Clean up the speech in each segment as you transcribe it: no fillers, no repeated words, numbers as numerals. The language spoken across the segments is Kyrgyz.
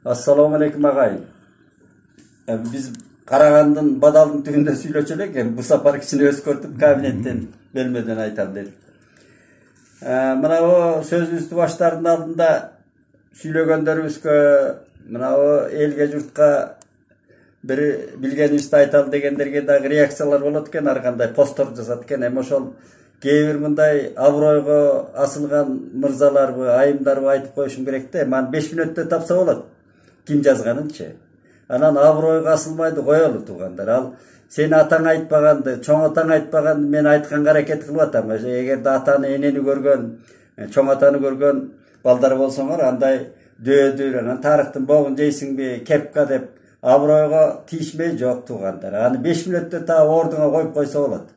Assalamu alaikum agayın. Biz Karagandın Badal'ın tüyünde süйлöçelek, bu safar kişini özkortup kabinetten bölmeden aytam dedik. Mına o söz üstü başlarının aldığında süylөгөндөбүзгө, mına o elge jurtка bir bilgenibizди aytalım degenlerge dagы реакциялар болот экен, ар кандай посттор жасат экен. Эми ошол кээ бир мындай абройго асылган мырзаларбы, айымдарбы айтып коюшум керек да. Ман 5 мүнөттө тапса болот. Ким жазганынчы. Анан абройго асылмайды коелу туугандар. Ал сени атаң айтпаганды, чоң атаң айтпаганды мен айтканга аракет кылып атам. Эгерде атаны, энени көргөн, чоң атаны көргөн балдар болсоңор, андай дөөдүр, анан тарыхтын богун жейсиңби, кепка деп абройго тийишмей жок туугандар. Аны 5 мүнөттө та ордуңа коюп койсо болот.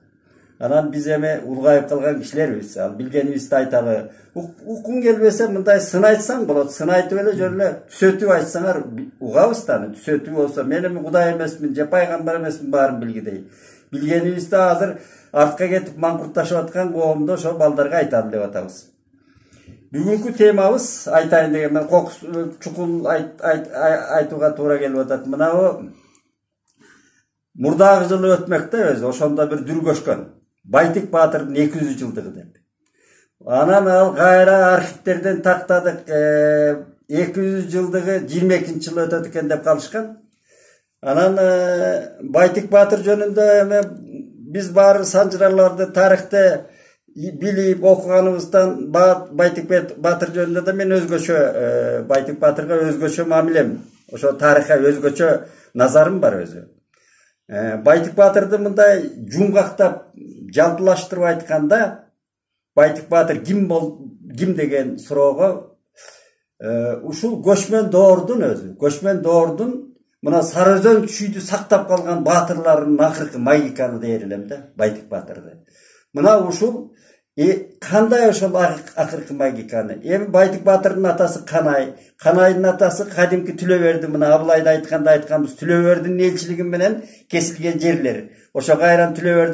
Анан биз эми улгайып калган кишилербиз. Ал билгенибизди айталы. Уккун келбесе мындай сын айтсаң болот. Сын айтып эле жөн эле түзөтүп айтсаңар угабыз да. Түзөтүү болсо мен эми Кудай эмесмин, же пайгамбар эмесмин баарын билгидей. Билгенибизди азыр артка кетип маңкуртташып аткан коомдо ошо балдарга айтам деп атабыз. Бүгүнкү темабыз айтайын деген мен кокус чукул айтууга туура келип атат. Мына мурдагы жылы өтмөктө өзү ошондо бир дүргөшкөн. Байтик Баатырдын 200 жылдыгы деп. Анан ал кайра архивтерден тактадык, 200 жылдыгы 22-жылы өтөт экен деп калышкан. Анан Байтик Баатыр жөнүндө эми биз баары санжыраларды тарыхта билип окуганыбыздан Байтик Баатыр жөнүндө да мен өзгөчө Байтик Баатырга өзгөчө мамилем, ошо тарыхка өзгөчө назарым бар өзү. Байтик Баатырды мындай жумгактап, жалпылаштырып айтканда, Байтик Баатыр ким деген суроого ушул көчмөн доордун өзү, көчмөн доордун мына Сарыөзөн чүйдү сактап калган баатырлардын акыркы магиканы дээр элем да, Байтик Баатырды. Мына ушул кандай ошол акыркы магиканы? Эми Байтик Баатырдын атасы Канай, Канайдын атасы кадимки Түлөберди, мына Абылайды айтканда айтканбыз, Түлөбердин элчилиги менен кесилген жерлер. Ошо кайран Түлөберди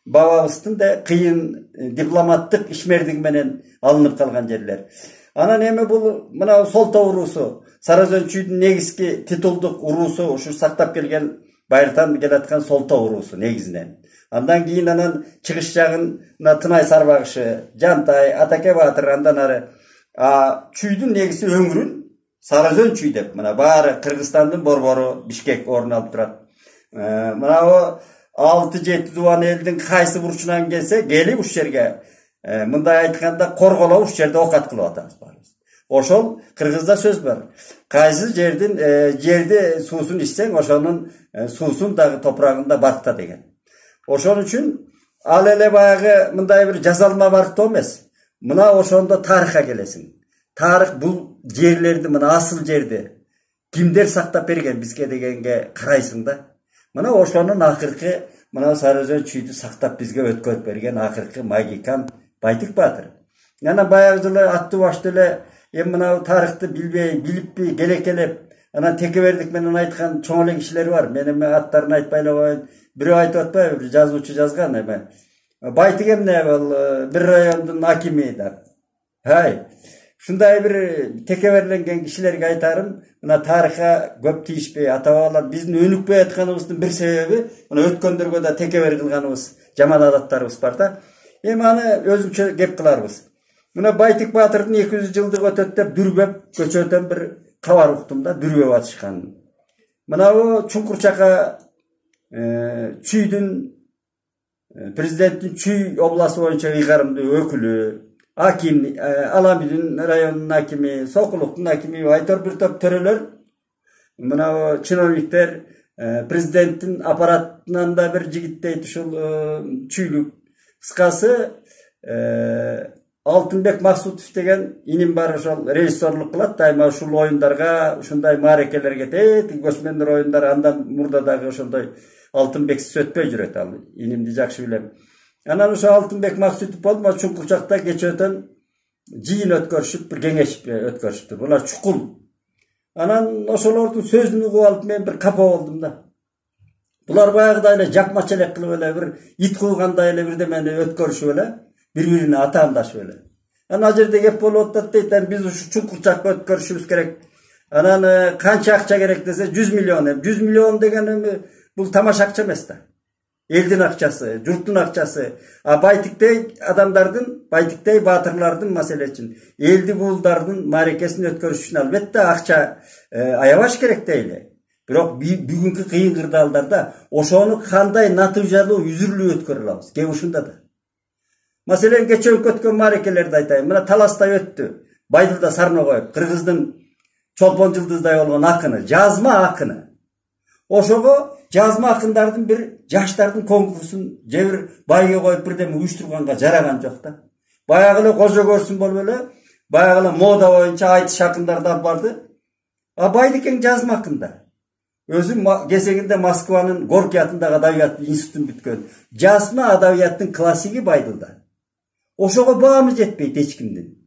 бабабыздын да кыйын дипломаттык ишмердиги менен алынып калган жерлер. Анан эми бул мына Солто уруусу, Сарыөзөн чүйдүн негизги титулдук уруусу, ушу сактап келген байыртан келаткан Солто уруусу негизинен. Андан кийин анан чыгыш жагына Тынай Сарбагышы, Жантай, Атаке Баатыр, андан ары чүйдүн негизи өңүрүн Сарыөзөн чүй деп, мына баары Кыргызстандын борбору Бишкек орун алып турат. Мына 6-7 дубан элдин кайсы бурчунан келсе, келип уш жерге мындай айтканда корголоп уш жерде окат кылып атабыз баарыбыз. Ошол Кыргызда сөз бар. Кайсы жерди суусун ичсең, ошонун суусун дагы топурагында баркта деген. Ошон үчүн ал эле баягы мындай бир жазалма барктоо эмес. Мына ошондо тарыхка келесиң. Тарых бул жерлерди, мына асыл жерди кимдер сактап берген бизге дегенге карайсың да. Мына ошонун акыркы мына Сарыөзөн чүйдү сактап бизге өткөрүп берген акыркы магикан Байтик Баатыр. Анан баягы жылы аттуу баштуу эле эми мына тарыхты билбей, билиппи, келекелеп, анан Текебердик менен айткан чоң эле кишилер бар. Мен эми аттарын айтпай эле коеюн. Бирөө айтып атпайбы, бир жазуучу жазган эми. Байтик эмне бул бир райондун акими деп. Хай. Ушундай бир текеберленген кишилерге айтарым, мына тарыхка көп тийишпей, ата-бабалар биздин өнүкпөй атканыбыздын бир себеби, мына өткөндөргө да текебер кылганыбыз, жаман адаттарыбыз бар да. Эми аны өзүнчө кеп кыларбыз. Мына Байтик Баатырдын 200 жылдыгы өтөт деп Дүрбөп көчөдөн бир кабар уктум да, Дүрбөп атышкан. Мына бу Чуңкурчака чүйдүн президенттин Чүй областы боюнча ыйгарымдуу өкүлү, аким, Аламидин районунун акими, Сокулуктун акими, айтор бир топ төрөлөр, мына чиновниктер, президенттин аппаратынан да бир жигит дейт ушул чүйлүк. Кыскасы Алтынбек Максутов деген иним бар, ошол режиссерлук кылат, дайыма ушул оюндарга, ушундай маарекелерге көчмөндөр оюндары андан мурда дагы ошондой Алтынбексиз өтпөй жүрөт, ал инимди жакшы билем. Анан ошо Алтынбек Максутов болду, Чуңкурчакта кечөөтөн жыйын өткөрүшүп, бир кеңеш өткөрүштү. Булар чукул. Анан ошолордун сөзүн угуп алып мен бир капа болдум да. Булар баягыдай эле жапмача эле кылып эле бир ит куугандай эле бирдемени өткөрүшүп эле, бири-бирине атаандашып эле. Ana жерде кеп болуп атат дейт. Биз ушу Чуңкурчакка өткөрүшүбүз керек. Анан канча акча керек десе 100 миллион. 100 миллион деген бул тамаша акча эмес да. Элдин акчасы, журттун акчасы. Байтиктей адамдардын, байтиктей баатырлардын маселе үчүн, элди буулдардын мааракесин өткөрүш үчүн албетте акча аябаш керек дейли. Бирок бүгүнкү кыйын кырдаалдарда ошону кандай натыйжалуу, үзүрлүү өткөрө алабыз? Кеп ушунда да. Маселен кечээ өткөн мааракелерди айтайын. Мына Таластай өттү. Байдылда Сарногоев, Кыргыздын Чолпон Жылдыздай болгон акыны, жазма акыны. Ошого жазма акындардын бир жаштардын конкурсун же бир байге коюп бирдеме уюштурганга жараган жок да. Баягы эле кожо көрсүн болуп эле, баягы эле мода боюнча айтыш акындарды алып барды. Байдыкең жазма акында. Өзү кезегинде Москванын Горький атындагы адабият институтун бүткөн. Жазма адабияттын классиги Байдылда. Ошого баамы жетпейт эч кимдин.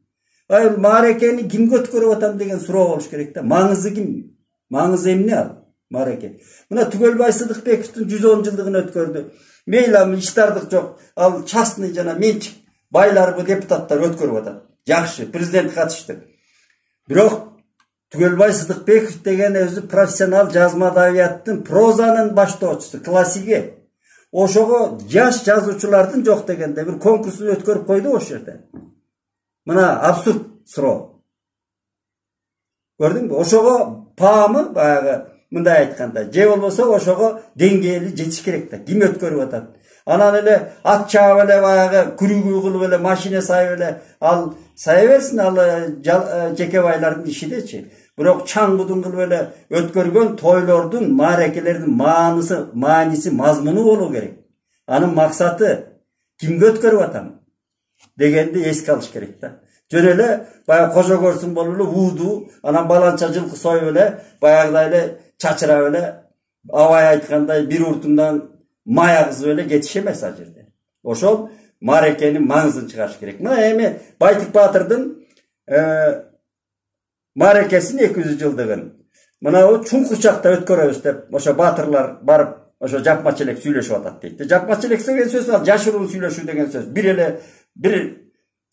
Мааракени кимге өткөрүп атам деген суроо болуш керек да. Маңызы ким? Маңызы эмне ал? Маараке. Мына Түгөлбай Сыдыкбековдун 110 жылдыгын өткөрдү. Мейли иштардык жок. Ал частный жана менчик байлар бу депутаттар өткөрүп атат. Жакшы, президент катышты. Бирок Түгөлбай Сыдыкбеков деген өзү профессионал жазма адабияттын прозанын баштоочусу, классиги. Ошого жаш жазуучулардын жок дегенде бир конкурсун өткөрүп койду ошол жерде. Мына абсурд суроо. Көрдүңбү? Ошого паамы баягы мындай айтканда, же болбосо ошого деңгээли жетиш керек да. Ким өткөрүп атат? Анан эле ат чаап эле баягы күрүгүү кылып эле машина сайып эле ал сая берсин, ал жеке байлардын иши дечи. Бирок чаңгудун кылып эле өткөргөн тойлордун, мааракелердин мааниси, мазмуну болуу керек. Анын максаты кимге өткөрүп атам дегенди эске алыш керек да. Жөн эле баягы кожо көрсүн болуп эле ууду, анан баланча жылкы союп эле, баягыдай эле чачырап эле, абай айткандай бир уртундан мая кызып эле кетиш эмес ал жерде. Ошол мааракенин маңызын чыгарыш керек. Мына эми Байтик Баатырдын мааракесин 200 жылдыгын мына Чуңкурчакта өткөрөбүз деп ошо баатырлар барып ошо жапма челек сүйлөшүп атат дейт. Жапма челек деген сөз ал жашыруун сүйлөшүү деген сөз. Бир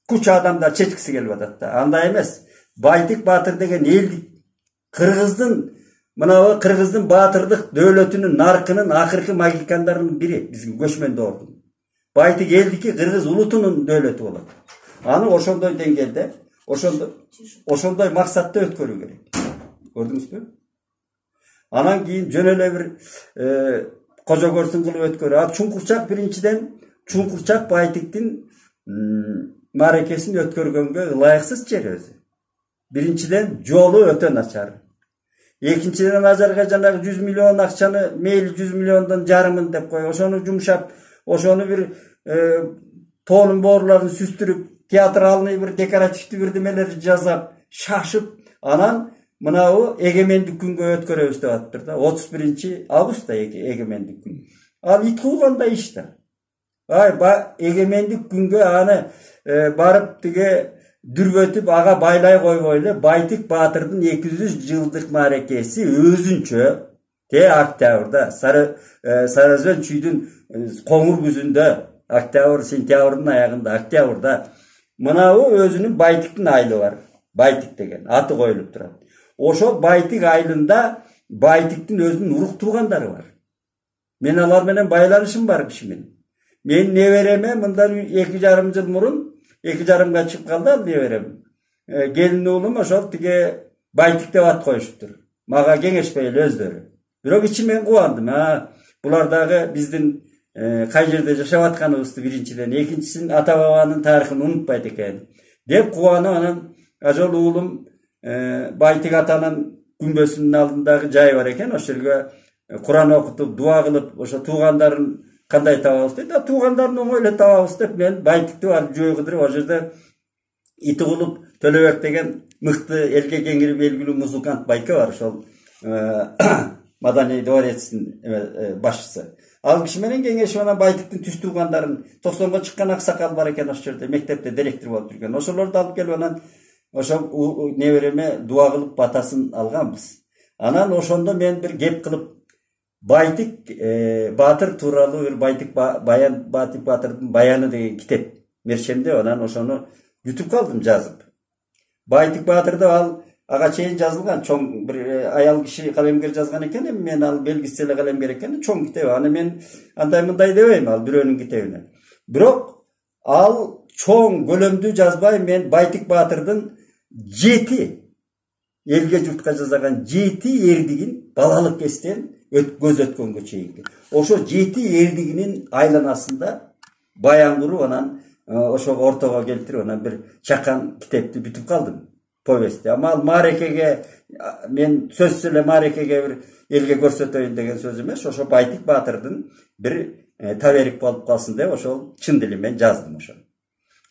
куча адамдар чечкиси келип атат да. Андай эмес. Байтик Баатыр деген элдик Кыргыздын баатырдык дөөлөтүнүн наркынын акыркы магикандарынын бири биздин көчмөн доордун. Байтик элдики кыргыз улутунун дөөлөтү болот. Аны ошондой деңгээлде, ошондой максатта өткөрүү керек. Көрдүңүзбү? Анан кийин жөн эле бир кожо көрсүн кылып өткөрүү. Чуңкурчак биринчиден Чуңкурчак Байтиктин мааракесин өткөргөнгө ылайыксыз жер өзү. Биринчиден жолу өтө начар. Экинчиден ажарга жанагы 100 миллион акчаны мейли 100 миллиондон жарымын деп кой. Ошону жумшап, ошону бир тоонун боорларын сүстүрүп, театралный бир декоративдүү бирдемелерди жасап, шашып, анан мынабу эгемендик күнгө өткөрөбүз деп атыптыр да. 31 августта эгемендик күн. Ал ит куугандай иш да. Эгемендик күнгө аны барып тиге дүргөтүп ага байлай койбой эле Байтик Баатырдын 200 жылдык мааракеси өзүнчө октябрда Сарыөзөн чүйдүн коңур күзүндө, сентябрдын аягында, октябрда мынабу өзүнүн Байтиктин айылы бар. Байтик деген аты коюлуп турат. Ошол Байтик айылында Байтиктин өзүнүн урук туугандары бар. Мен алар менен байланышым бар кишимен. Мен небереме мындан 2,5 жыл мурун 2,5 чыгып калды ал неберем. Келин уулум ошол тиге Байтик деп ат коюшуптур. Мага кеңешпей эле өздөрү. Бирок ичимен кубандым. Булар дагы биздин кай жерде жашап атканыбызды биринчиден, экинчисин ата бабанын тарыхын унутпайт экен деп кубанып, анан ошол уулум Байтик атанын күмбөсүнүн алдындагы жай бар экен. Ошол жерге Куран окутуп, дуа кылып, ошо туугандарын кандай табабыз дейт. Туугандарын оңой эле табабыз деп мен Байтикти барып жөө кыдырып, ошол жерде Итигулуп Төлөбек деген мыкты элге кеңири белгилүү музыкант байке бар, ошол Маданий дворецтин башчысы. Ал киши менен кеңешип, анан Байтиктин түз туугандарын 90го чыккан аксакал бар экен, ошол жерде мектепте директор болуп жүргөн. Ошолорду алып келип, анан ошол небереме дуа кылып батасын алганбыз. Анан ошондо мен бир кеп кылып Байтик Баатыр тууралуу бир Байтик Баатырдын баяны деген китеп мерчемде, анан ошону Бүтүп калдым жазып. Байтик Баатырды ал ага чейин жазылган чоң бир аял киши калемгер жазган экен, мен ал белгисиз эле калемгер экен, чоң китеп. Аны мен андай мындай дебейм, ал бирөөнүн китебине. Бирок ал чоң көлөмдүү жазбай, мен Байтик Баатырдын 7 элге журтка жасаган 7 эрдигин балалык эстен көз өткөнгө чейинки. Ошо 7 эрдигинин айланасында баян куруп, анан ошого ортого келтирип, анан бир чакан китепти бүтүп калдым, повестти. Ама ал маарекеге, мен сөзсүз эле маарекеге бир элге көрсөтөйүн деген сөз эмес, ошо Байтик Баатырдын бир таберик болуп калсын деп ошол чын дилимен жаздым ошо.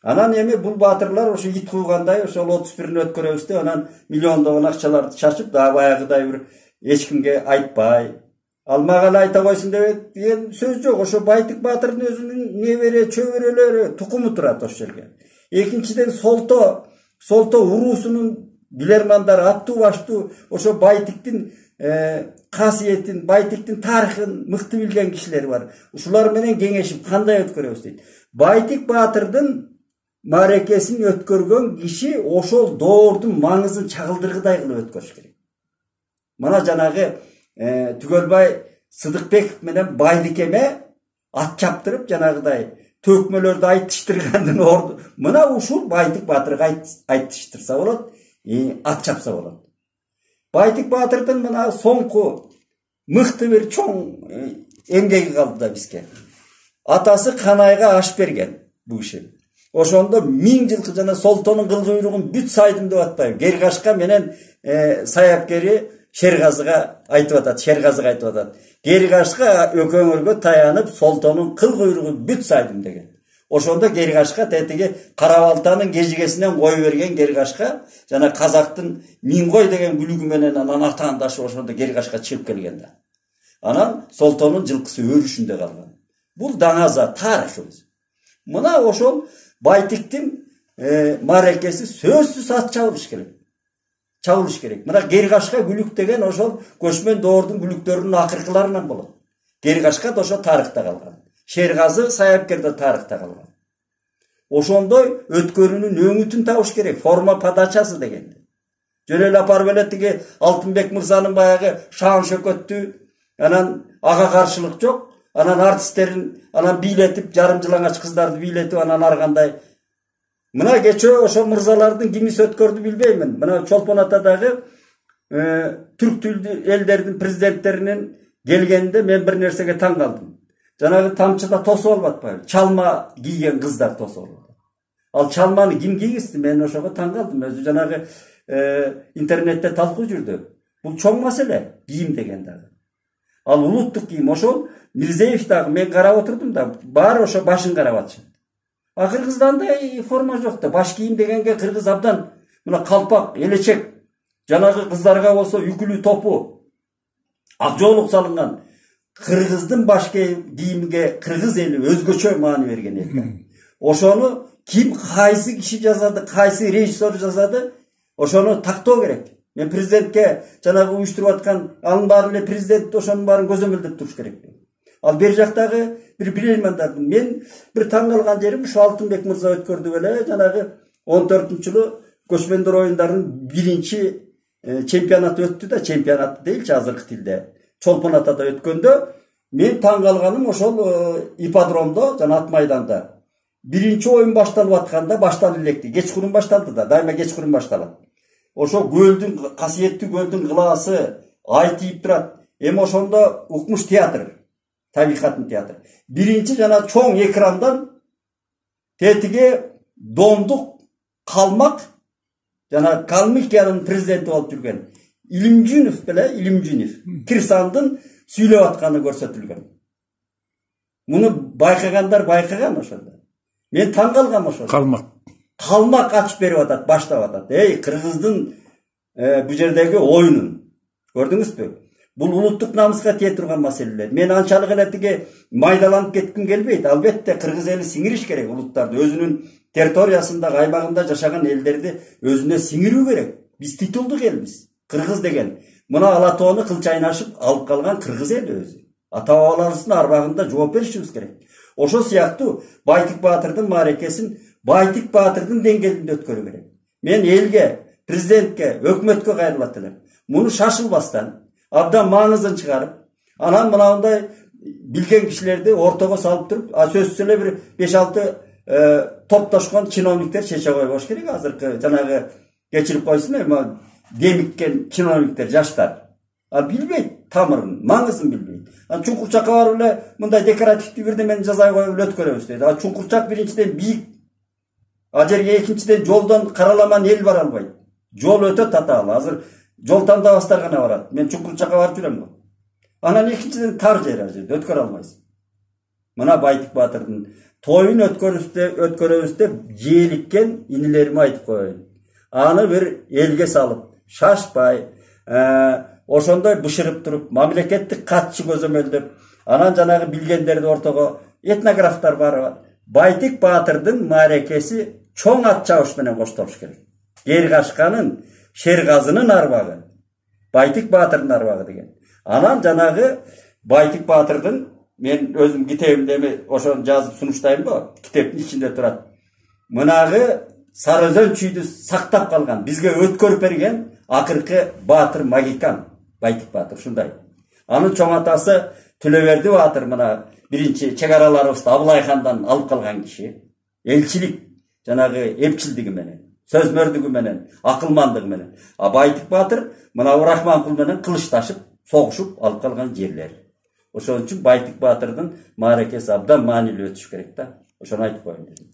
Анан эми бул баатырлар ошо ит куугандай ошол 31-ин өткөрөбүз деп, анан миллиондогон акчаларды чачып, дагы баягыдай бир эч кимге айтпай, ал мага эле айта койсун деген сөз жок. Ошо Байтик Баатырдын өзүнүн небере, чөбөрөлөрү, тукуму турат ошол жерге. Экинчиден Солто уруусунун билермандары, аттуу баштуу ошо Байтиктин касиетин, Байтиктин тарыхын мыкты билген кишилер бар. Ушулар менен кеңешип кандай өткөрөбүз дейт. Байтик Баатырдын маарекесин өткөргөн киши ошол доордун маңызын чагылдыргыдай кылып өткөрүш керек. Мына жанагы Түгөлбай Сыдыкбеков менен Байдикеме ат чаптырып, жанагыдай төкмөлөрдү айтыштыргандын орду. Мына ушул Байтик Баатырга айтыштырса болот, ат чапса болот. Байтик Баатырдын мына соңку мыкты бир чоң эмгеги калды да бизге. Атасы Канайга аш берген бул киши. Ошондо 1000 жылкы жана Солтонун кыл куйругун бүт сайдым деп атпайбы. Гергашка менен саяпкери Шергазыга айтып атат. Гергашка өкөңөргө таянып, Солтонун кыл куйругу бүт сайдым деген. Ошондо Гергашка тетиги Карабалтанын кежигесинен кой берген Гергашка, жана казактын Мингой деген бүлүгү менен анан атаандашы ошондо Гергашка чыгып келген да. Анан Солтонун жылкысы өрүшүндө калган. Бул даңаза тарыхыбыз. Мына ошол Байтиктин маарекеси сөзсүз ат чабылыш керек. Мына Гергашка күлүк деген ошол көчмөн доордун күлүктөрүнүн акыркыларынан болот. Гергашка да ошо тарыхта калган. Шергазы саяпкер да тарыхта калган. Ошондой өткөрүүнүн өңүтүн табыш керек, форма подачасы дегенди. Жөн эле апарып эле тиги Алтынбек мырзанын баягы шаан шөкөттү, анан ага каршылык жок, анан артисттерин анан бийлетип, жарым жылаңач кыздарды бийлетип, анан аргандай. Мына кечөө ошо мырзалардын кимиси өткөрдү билбеймин. Мына Чолпон Атадагы түрк тилдүү элдердин президенттеринин келгенде мен бир нерсеге таң калдым. Жанагы тамчыда тосуп алып атпайбы? Чалма кийген кыздар тосуп алып. Ал чалманы ким кийгизди? Мен ошого таң калдым. Өзү жанагы интернетте талкуу жүрдү. Бул чоң маселе, кийим деген дагы. Ал улуттук кийим. Ошол Мирзеев дагы мен карап отурдум да, баары ошо башын карап атышат. А кыргызда андай форма жок да. Баш кийим дегенге кыргыз абдан мына калпак, элечек, жанагы кыздарга болсо үкүлүү топу, ак жоолук салынган. Кыргыздын баш кийимге кыргыз эли өзгөчө маани берген экен. Ошону ким, кайсы киши жазады, кайсы режиссер жазады, ошону тактоо керек. Мен президентке жанагы уюштуруп аткан анын баарын эле президент ошонун баарын көзөмөлдөп туруш керек. Ал бер жактагы бир билермандар. Мен бир таң калган жерим ушу Алтынбек мырза өткөрдү беле, жанагы 14-жылы көчмөндөр оюндарынын биринчи чемпионаты өттү да, чемпионаты дейличи азыркы тилде. Чолпон Атада өткөндө мен таң калганым ошол ипподромдо, жана ат майданда. Биринчи оюн башталып атканда башталып электи. Кечкурун башталды да, дайыма кечкурун башталат. Ошо көлдүн, касиеттүү көлдүн кылаасы ай тийип турат. Эми ошондо Укмуш театр, табигаттын театры. Биринчи жана чоң экрандан тетиге домдук калмак, жана Калмыкиянын президенти болуп жүргөн Илимжинов Кирсандын сүйлөп атканы көрсөтүлгөн. Муну байкагандар байкаган ошондо. Мен таң калгам ошо. Калмак ачып берип атат, баштап атат. Кыргыздын бу жердеги оюнун. Көрдүңүзбү? Бул улуттук намыска тие турган маселелер. Мен анчалык эле тиги майдаланып кетким келбейт. Албетте кыргыз эли сиңириш керек улуттарды, өзүнүн территориясында, аймагында жашаган элдерди өзүнө сиңирүү керек. Биз титулдук элбиз. Кыргыз деген. Мына ала тоону кыл чайнашып алып калган кыргыз эли өзү. Ата-бабаларыбыздын арбагында жооп беришибиз керек. Ошо сыяктуу Байтик Баатырдын маарекесин Байтик Батырдын деңгээлинде өткөрүү керек. Мен элге, президентке, өкмөткө кайрылат элем. Муну шашылбастан, абдан маңызын чыгарып, анан мынандай билген кишилерди ортого салып туруп, сөзсүз эле бир 5-6 топтошкон чиновниктер чече койбош керек. Азыркы жанагы кечирип койсун, эми демиккен чиновниктер, жаштар. Билбейт тамырын, маңызын билбейт. Чуңкурчакка барып эле мындай декоративдүү бирдемени жасай коюп эле өткөрөбүз дейт. Чуңкурчак биринчиден бийик, жерге экинчиден жолдон караламан эл бара албайт. Жол өтө татаал. Азыр жол тандабастар гана барат. Мен Чуңкурчакка барып жүрөм го. Анан экинчиден тар жер жерде өткөрө албайсың. Мына Байтик Батырдын тоюн өткөрөбүз деп жээликкен инилериме айтып коеюн. Аны бир элге салып, шашпай, ошондой бышырып туруп, мамлекеттик катчы көзөмөлдөп, анан жанагы билгендерди ортого этнографтар бар. Байтик Батырдын маарекеси чоң ат чабыш менен коштолуш керек. Геркашканын, Шергазынын арбагы, Байтик Батырдын арбагы деген. Анан жанагы Байтик Батырдын, мен өзүм китебимде ошону жазып сунуштайм го, китептин ичинде турат. Мынагы Сары Өзөн чүйдү сактап калган, бизге өткөрүп берген акыркы Батыр Магикан, Байтик Батыр ушундай. Анын чоң атасы Төлөберди Батыр мына биринчи чек араларыбызды Абылай хандан алып калган киши. Элчилик жанагы эпчилдиги менен, сөзмөрдүгү менен, акылмандыгы менен. Байтик Батыр мына Урахманкул менен кылычташып, согушуп алып калган жерлер. Ошон үчүн Байтик Батырдын маарекеси абдан маанилүү өтүш керек да. Ошону айтып коеюн дедим.